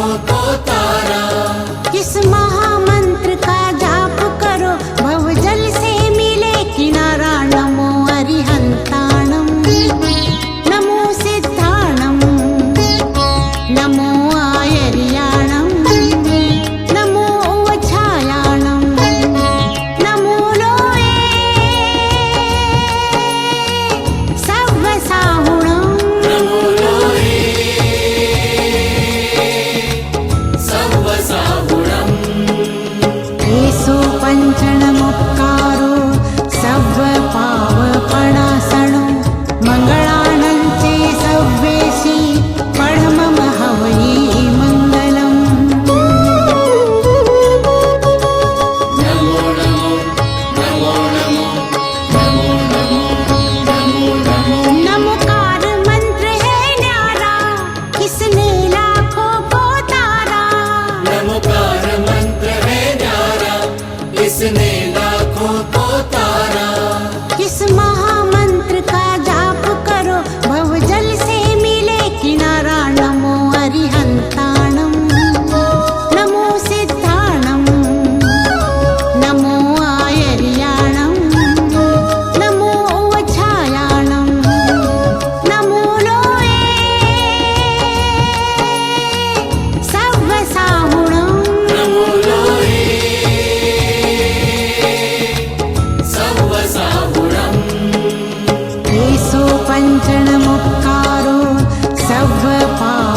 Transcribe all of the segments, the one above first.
लाखों को तारा। इस महामंत्र का जाप करो, भवजल से मिले किनारा। नमो अरिहंताणं, नमो सिद्धाणं, नमो आयर्याणं, नमो उवछायाणं, नमो लोये सव्वसाहुणं। नमो लोये सव्वसाहुणम्। एषो पञ्चणमुक्कारो सव्वपावपणासनो, मङ्गलानं चे सव्वेशी पढमम हवै मङ्गलम्। नमो नमो नमो नमो नमो नमो नमो नमो। नमोकार मंत्र है न्यारा, किसने लाखों को तारा। नमोकार मंत्र है न्यारा, इसने लाखों को तारा। इस महामंत्र का जाप करो, भवजल से मिले किनारा। नमो अरिहंताणं, नमो सिद्धाणं, नमो आयर्याणं, नमो उवछायाणं, नमो लोये सव्वसाहुणं। नमो लोये सव्वसाहुणम्। एषो पञ्चणमुक्कारो सव्वपावपणासनो,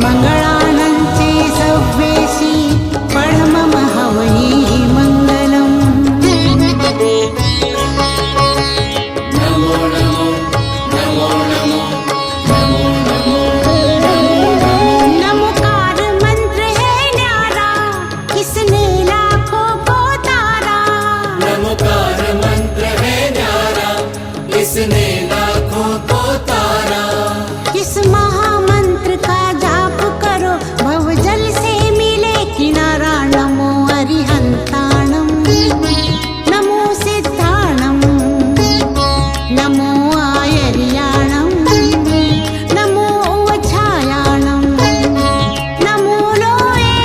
मङ्गलानं चे सव्वेशी पढमम हवै मङ्गलम्। नमो नमो नमो नमो नमो नमो। नमोकार मंत्र है न्यारा, किसने लाखों को तारा। नमोकार मंत्र है न्यारा, इसने लाखों को तारा। इस महामंत्र का जाप करो, भवजल से मिले किनारा। नमो अरिहंताणं, नमो सिद्धाणं, नमो आयर्याणं, नमो उवछायाणं, नमो लोये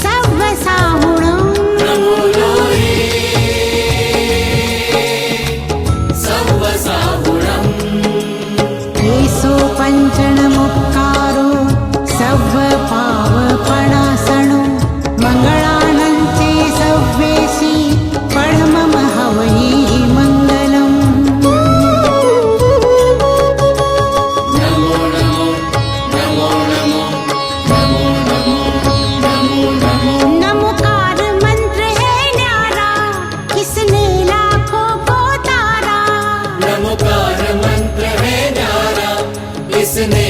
सव्वसाहुणं। नमो लोये सव्वसाहुणम्। एषो पञ्चणमुक्कारो सव्वपावपणासनो, मङ्गलानं चे सव्वेशी पढमम हवै मङ्गलम्। नमो नमो नमो नमो नमो नमो नमो नमो। नमोकार मंत्र है न्यारा, किसने लाखों को तारा। नमोकार मंत्र है न्यारा, इसने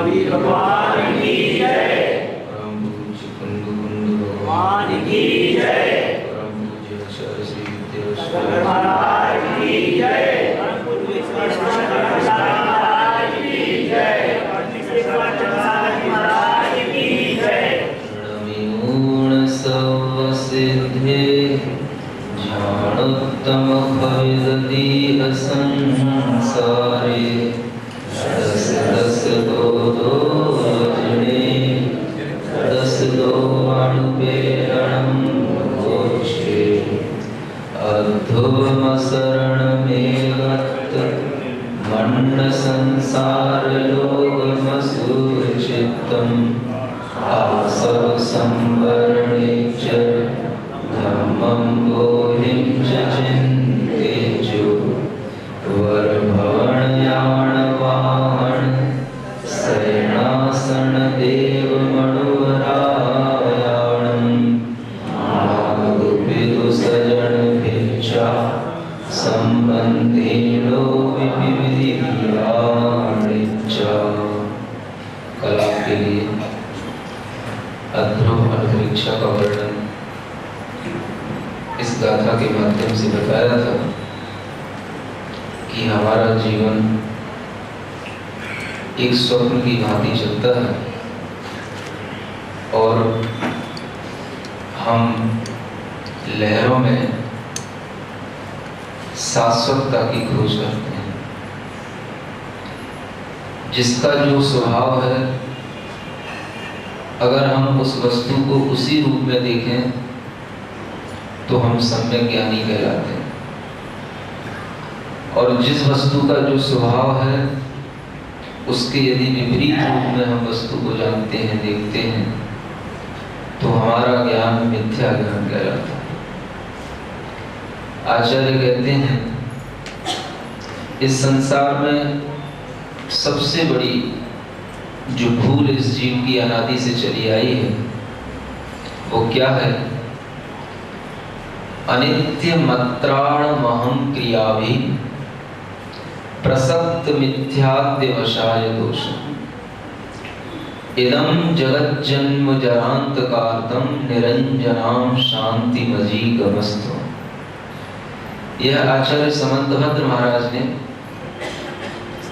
महावीर भगवान की जय। परम पूज्य कुंद भगवान की जय। परम पूज्य आचार्य श्री विद्याश्री महाराज की जय। महाराज की जय। महाराज की जय। प्रणमिमूण सर्वसिद्धे ज्ञानोत्तम भवेदति असंसारे दस दस दो दो वजने दस दो अणुपेरणं घोषे अधोम शरणमेवत् मण्ड संसार लोकमसुचित्तम् आसव संवरणे च धम्मं बोधिं च चिन्तेजो वरभवनयान वाहन शयनासन देवमणुवरायाणं नागपितु सजन भिक्षा संबंधिनो विविधियाणिच्चा। कला के लिए अध्रुव अंतरिक्षा का वर्णन इस गाथा के माध्यम से बताया था कि हमारा जीवन एक स्वप्न की भांति चलता है और हम लहरों में शाश्वतता की खोज करते हैं। जिसका जो स्वभाव है, अगर हम उस वस्तु को उसी रूप में देखें तो हम सम्यक ज्ञानी कहलाते हैं, और जिस वस्तु का जो स्वभाव है उसके यदि विपरीत रूप में हम वस्तु को जानते हैं, देखते हैं, तो हमारा ज्ञान मिथ्या ज्ञान कहलाता है। आचार्य कहते हैं इस संसार में सबसे बड़ी जो भूल इस जीव की अनादि से चली आई है वो क्या है? अनित्य मत्राण महं क्रियाभि प्रसक्त मिथ्याद्य वशाय दोष इदं जगज्जन्म जरांतकार्तम निरंजनाम शांति मजीगमस्तु। यह आचार्य समंतभद्र महाराज ने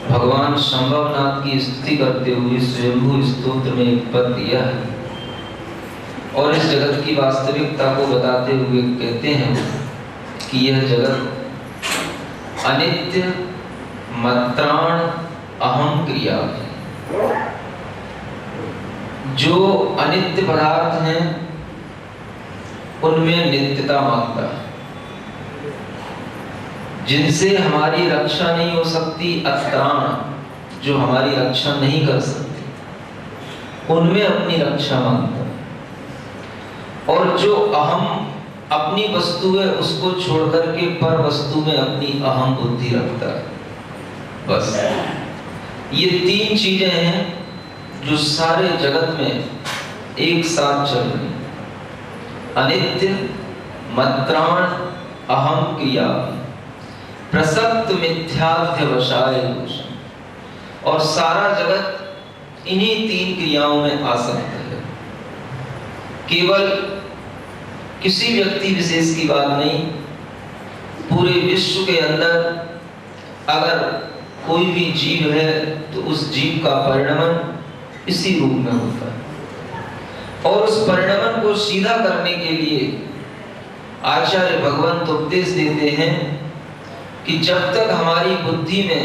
भगवान शंभवनाथ की स्तुति करते हुए स्वयंभू स्तोत्र में एक पद दिया है, और इस जगत की वास्तविकता को बताते हुए कहते हैं कि यह जगत अनित्य मत्राण अहम क्रिया है। जो अनित्य पदार्थ हैं उनमें नित्यता मांगता है, जिनसे हमारी रक्षा नहीं हो सकती, अत्राण जो हमारी रक्षा नहीं कर सकती, उनमें अपनी रक्षा मांगता है। और जो अहम अपनी वस्तु है उसको छोड़कर के पर वस्तु में अपनी अहम बुद्धि रखता है। बस ये तीन चीजें हैं जो सारे जगत में एक साथ चल रही हैं। अनित्य मत्राण अहम क्रिया प्रसक्त मिथ्याध्य वशाय दोष, और सारा जगत इन्हीं तीन क्रियाओं में आसक्त है। केवल किसी व्यक्ति विशेष की बात नहीं, पूरे विश्व के अंदर अगर कोई भी जीव है तो उस जीव का परिणमन इसी रूप में होता है। और उस परिणमन को सीधा करने के लिए आचार्य भगवंत उपदेश देते हैं कि जब तक हमारी बुद्धि में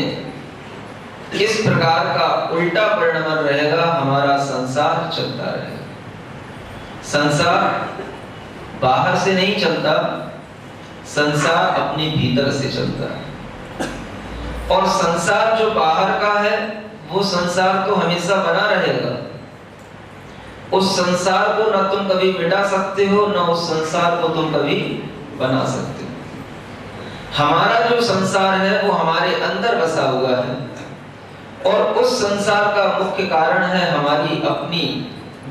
इस प्रकार का उल्टा परिणमन रहेगा, हमारा संसार चलता रहेगा। संसार बाहर से नहीं चलता, संसार अपने भीतर से चलता है। और संसार जो बाहर का है वो संसार तो हमेशा बना रहेगा। उस संसार को न तुम कभी मिटा सकते हो, न उस संसार को तुम कभी बना सकते हो। हमारा जो संसार है वो हमारे अंदर बसा हुआ है, और उस संसार का मुख्य कारण है हमारी अपनी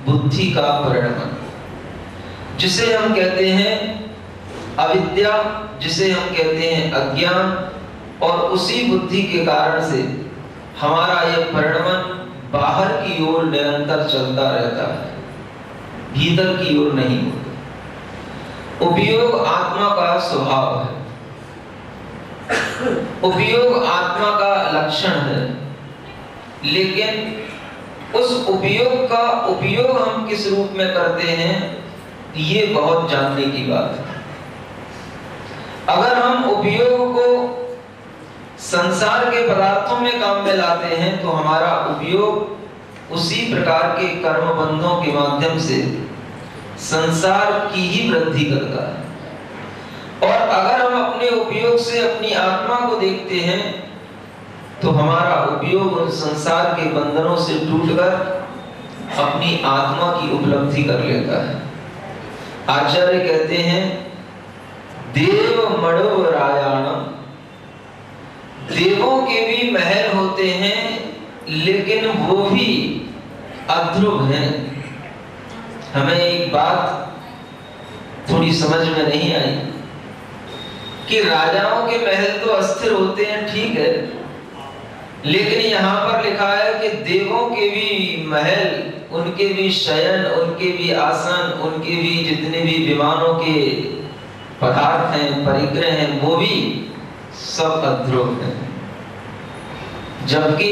बुद्धि का परिणमन, जिसे हम कहते हैं अविद्या, जिसे हम कहते हैं अज्ञान। और उसी बुद्धि के कारण से हमारा यह परिणमन बाहर की ओर निरंतर चलता रहता है, भीतर की ओर नहीं होता। उपयोग आत्मा का स्वभाव है, उपयोग आत्मा का लक्षण है, लेकिन उस उपयोग का उपयोग हम किस रूप में करते हैं, ये बहुत जानने की बात है। अगर हम उपयोग को संसार के पदार्थों में काम में लाते हैं तो हमारा उपयोग उसी प्रकार के कर्म बंधों के माध्यम से संसार की ही वृद्धि करता है। और अगर हम अपने उपयोग से अपनी आत्मा को देखते हैं तो हमारा उपयोग उन संसार के बंधनों से टूटकर अपनी आत्मा की उपलब्धि कर लेता है। आचार्य कहते हैं देव मणो रायाणम, देवों के भी महल होते हैं लेकिन वो भी अध्रुव हैं। हमें एक बात थोड़ी समझ में नहीं आई कि राजाओं के महल तो अस्थिर होते हैं, ठीक है, लेकिन यहाँ पर लिखा है कि देवों के भी महल, उनके भी शयन, उनके भी आसन, उनके भी जितने भी विमानों के पदार्थ हैं, परिग्रह हैं, वो भी सब अध्रुव हैं, जबकि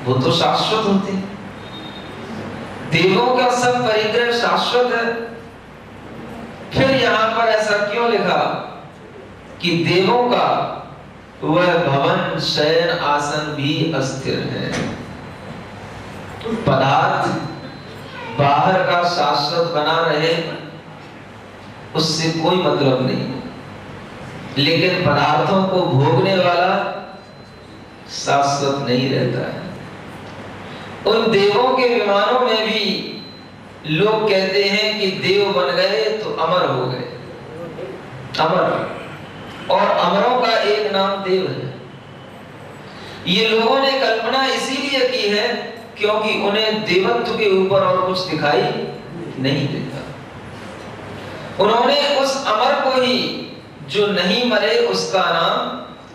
वो तो शाश्वत होते हैं। देवों का सब परिग्रह शाश्वत है, फिर यहाँ पर ऐसा क्यों लिखा कि देवों का वह भवन, शयन, आसन भी अस्थिर है। पदार्थ बाहर का शाश्वत बना रहे उससे कोई मतलब नहीं, लेकिन पदार्थों को भोगने वाला शाश्वत नहीं रहता है। उन देवों के विमानों में भी लोग कहते हैं कि देव बन गए तो अमर हो गए, अमर, और अमरों का एक नाम देव है। ये लोगों ने कल्पना इसीलिए की है क्योंकि उन्हें देवत्व के ऊपर और कुछ दिखाई नहीं देता। उन्होंने उस अमर को ही, जो नहीं मरे, उसका नाम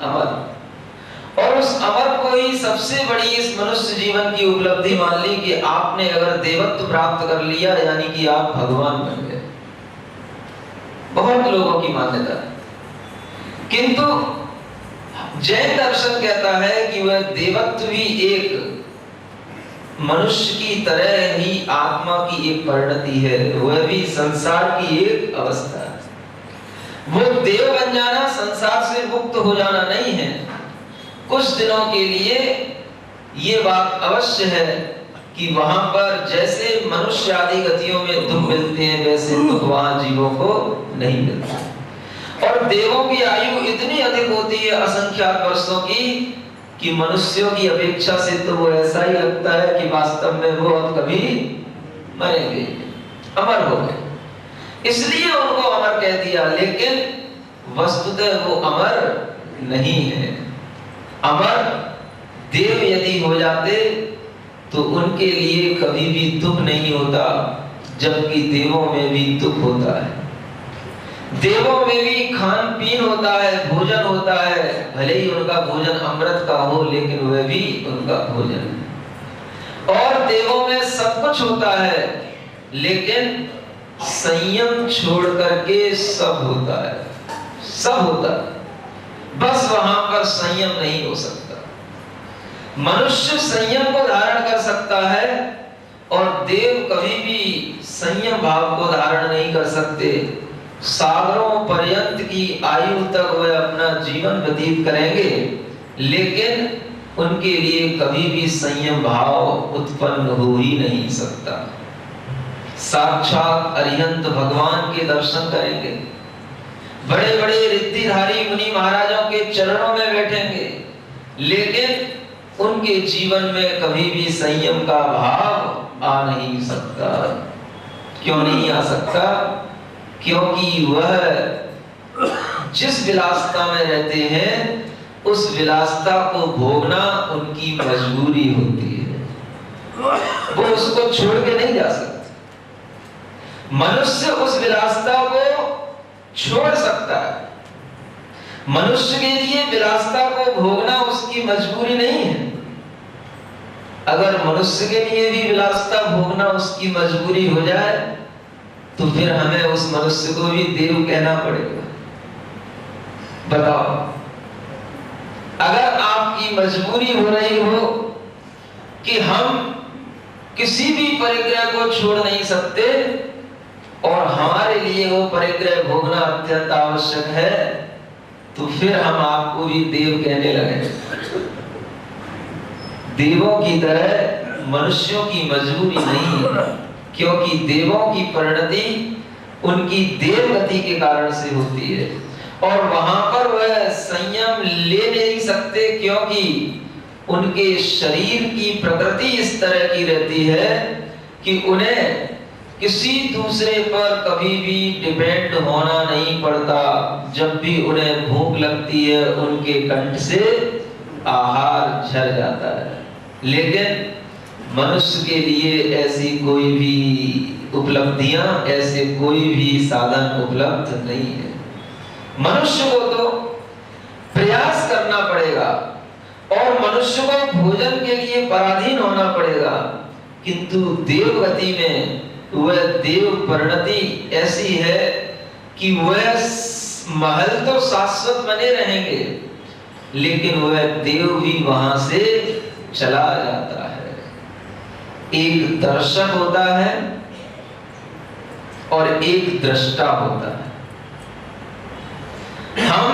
अमर, और उस अमर को ही सबसे बड़ी इस मनुष्य जीवन की उपलब्धि मान ली कि आपने अगर देवत्व प्राप्त कर लिया यानी कि आप भगवान बन गए। बहुत लोगों की मान्यता है, किंतु जैन दर्शन कहता है कि वह देवत्व भी एक मनुष्य की तरह ही आत्मा की एक परिणति है, वह भी संसार की एक अवस्था है। वो देव बन जाना संसार से मुक्त हो जाना नहीं है। कुछ दिनों के लिए ये बात अवश्य है कि वहां पर जैसे मनुष्य आदि गतियों में दुख मिलते हैं वैसे दुख वहां जीवों को नहीं मिलता। और देवों की आयु इतनी अधिक होती है असंख्यात वर्षों की कि मनुष्यों की अपेक्षा से तो वो ऐसा ही लगता है कि वास्तव में वो अब कभी मरेंगे, अमर हो गए, इसलिए उनको अमर कह दिया। लेकिन वस्तुतः वो अमर नहीं है। अमर देव यदि हो जाते तो उनके लिए कभी भी दुख नहीं होता, जबकि देवों में भी दुख होता है। देवों में भी खान पीन होता है, भोजन होता है, भले ही उनका भोजन अमृत का हो लेकिन वह भी उनका भोजन है। और देवों में सब कुछ होता है लेकिन संयम छोड़ करके सब होता है, सब होता है, बस वहां पर संयम नहीं हो सकता। मनुष्य संयम को धारण कर सकता है और देव कभी भी संयम भाव को धारण नहीं कर सकते। सागरों पर्यंत की आयु तक वह अपना जीवन व्यतीत करेंगे लेकिन उनके लिए कभी भी संयम भाव उत्पन्न हो ही नहीं सकता। साक्षात अरिहंत भगवान के दर्शन करेंगे, बड़े बड़े रिद्धिधारी मुनि महाराजों के चरणों में बैठेंगे, लेकिन उनके जीवन में कभी भी संयम का भाव आ नहीं सकता। क्यों नहीं आ सकता? क्योंकि वह जिस विलासता में रहते हैं उस विलासता को भोगना उनकी मजबूरी होती है, वो उसको छोड़ के नहीं जा सकते। मनुष्य उस विलासता को छोड़ सकता है, मनुष्य के लिए विलासता को भोगना उसकी मजबूरी नहीं है। अगर मनुष्य के लिए भी विलासिता भोगना उसकी मजबूरी हो जाए तो फिर हमें उस मनुष्य को भी देव कहना पड़ेगा। बताओ, अगर आपकी मजबूरी हो रही हो कि हम किसी भी परिग्रह को छोड़ नहीं सकते और हमारे लिए वो परिग्रह भोगना अत्यंत आवश्यक है, तो फिर हम आपको भी देव कहने लगे। देवों की तरह मनुष्यों की मजबूरी नहीं है, क्योंकि देवों की परिणति उनकी देव गति के कारण से होती है और वहां पर वह संयम ले नहीं सकते, क्योंकि उनके शरीर की प्रकृति इस तरह की रहती है कि उन्हें किसी दूसरे पर कभी भी डिपेंड होना नहीं पड़ता। जब भी उन्हें भूख लगती है उनके कंठ से आहार झर जाता है, लेकिन मनुष्य के लिए ऐसी कोई भी उपलब्धियां, ऐसे कोई भी साधन उपलब्ध नहीं है। मनुष्य को तो प्रयास करना पड़ेगा और मनुष्य को भोजन के लिए पराधीन होना पड़ेगा, किंतु देव गति में वह देव परिणति ऐसी है कि वह महल तो शाश्वत बने रहेंगे, लेकिन वह देव भी वहां से चला जाता है। एक दर्शक होता है और एक दृष्टा होता है। हम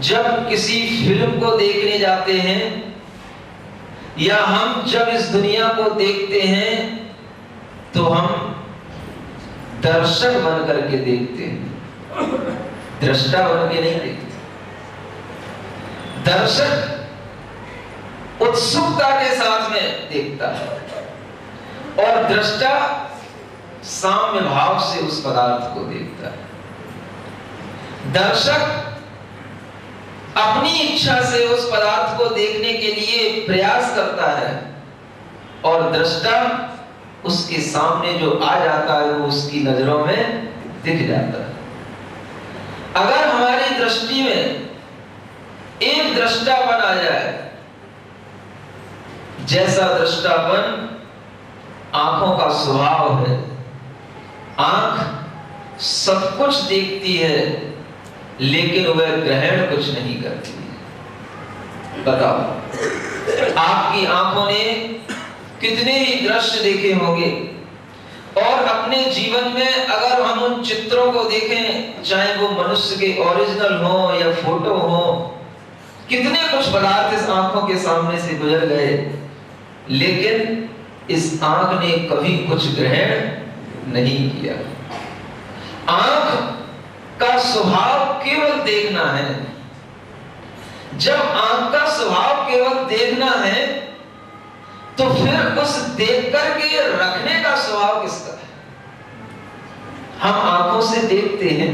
जब किसी फिल्म को देखने जाते हैं या हम जब इस दुनिया को देखते हैं तो हम दर्शक बन करके देखते हैं, दृष्टा बन के नहीं देखते। दर्शक उत्सुकता के साथ में देखता है और दृष्टा साम्य भाव से उस पदार्थ को देखता है। दर्शक अपनी इच्छा से उस पदार्थ को देखने के लिए प्रयास करता है और दृष्टा उसके सामने जो आ जाता है वो उसकी नजरों में दिख जाता है। अगर हमारी दृष्टि में एक दृष्टापन आ जाए, जैसा दृष्टापन आंखों का स्वभाव है, आंख सब कुछ देखती है लेकिन वह ग्रहण कुछ नहीं करती है। बताओ, आपकी आंखों ने कितने ही दृश्य देखे होंगे और अपने जीवन में अगर हम उन चित्रों को देखें, चाहे वो मनुष्य के ओरिजिनल हो या फोटो हो, कितने कुछ पदार्थ इस आंखों के सामने से गुजर गए, लेकिन इस आंख ने कभी कुछ ग्रहण नहीं किया। आंख का स्वभाव केवल देखना है। जब आंख का स्वभाव केवल देखना है तो फिर उस देख करके रखने का स्वभाव किसका है? हम आंखों से देखते हैं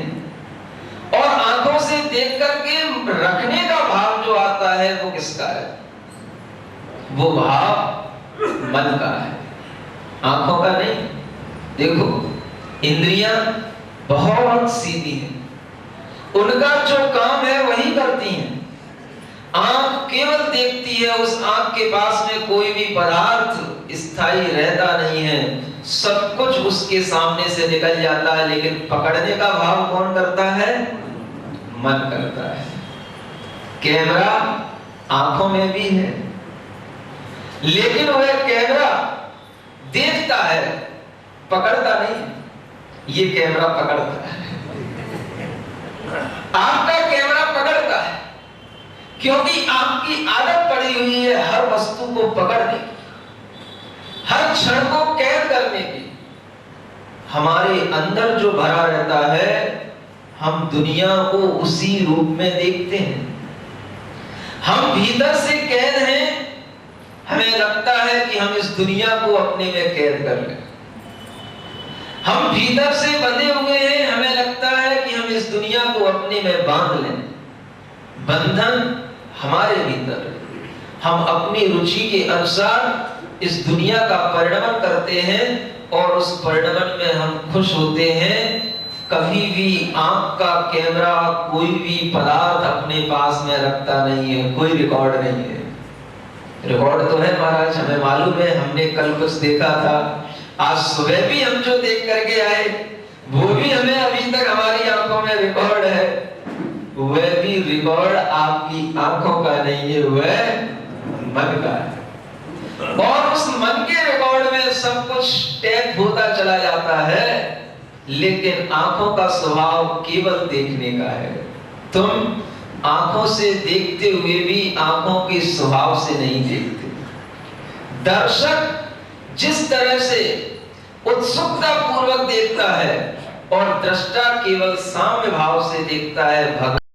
और आंखों से देख करके रखने का भाव जो आता है वो किसका है? वो भाव मन का है, आंखों का नहीं। देखो, इंद्रियां बहुत सीधी हैं, उनका जो काम है वही करती हैं। आंख केवल देखती है, उस आंख के पास में कोई भी पदार्थ स्थायी रहता नहीं है, सब कुछ उसके सामने से निकल जाता है, लेकिन पकड़ने का भाव कौन करता है? मन करता है। कैमरा आंखों में भी है, लेकिन वह कैमरा देखता है, पकड़ता नहीं। ये कैमरा पकड़ता है, आपका कैमरा पकड़ता है, क्योंकि आपकी आदत पड़ी हुई है हर वस्तु को पकड़ने की, हर क्षण को कैद करने की। हमारे अंदर जो भरा रहता है, हम दुनिया को उसी रूप में देखते हैं। हम भीतर से कैद हैं, हमें लगता है कि हम इस दुनिया को अपने में कैद कर लें। हम भीतर से बंधे हुए हैं, हमें लगता है कि हम इस दुनिया को अपने में बांध लें। बंधन हमारे भीतर है। हम अपनी रुचि के अनुसार इस दुनिया का परिणमन करते हैं और उस परिणमन में हम खुश होते हैं। कभी भी आंख का कैमरा कोई भी पदार्थ अपने पास में रखता नहीं है, कोई रिकॉर्ड नहीं है। रिकॉर्ड तो है महाराज, हमें मालूम है, हमने कल कुछ देखा था, आज सुबह भी हम जो देख करके आए वो भी हमें अभी तक हमारी आंखों में रिकॉर्ड है। वह भी रिकॉर्ड आपकी आंखों का नहीं है, वह मन का है। और उस मन के रिकॉर्ड में सब कुछ टैप होता चला जाता है, लेकिन आंखों का स्वभाव केवल देखने का है। तुम आंखों से देखते हुए भी आंखों के स्वभाव से नहीं देखते। दर्शक जिस तरह से उत्सुकता पूर्वक देखता है और दृष्टा केवल साम्य भाव से देखता है।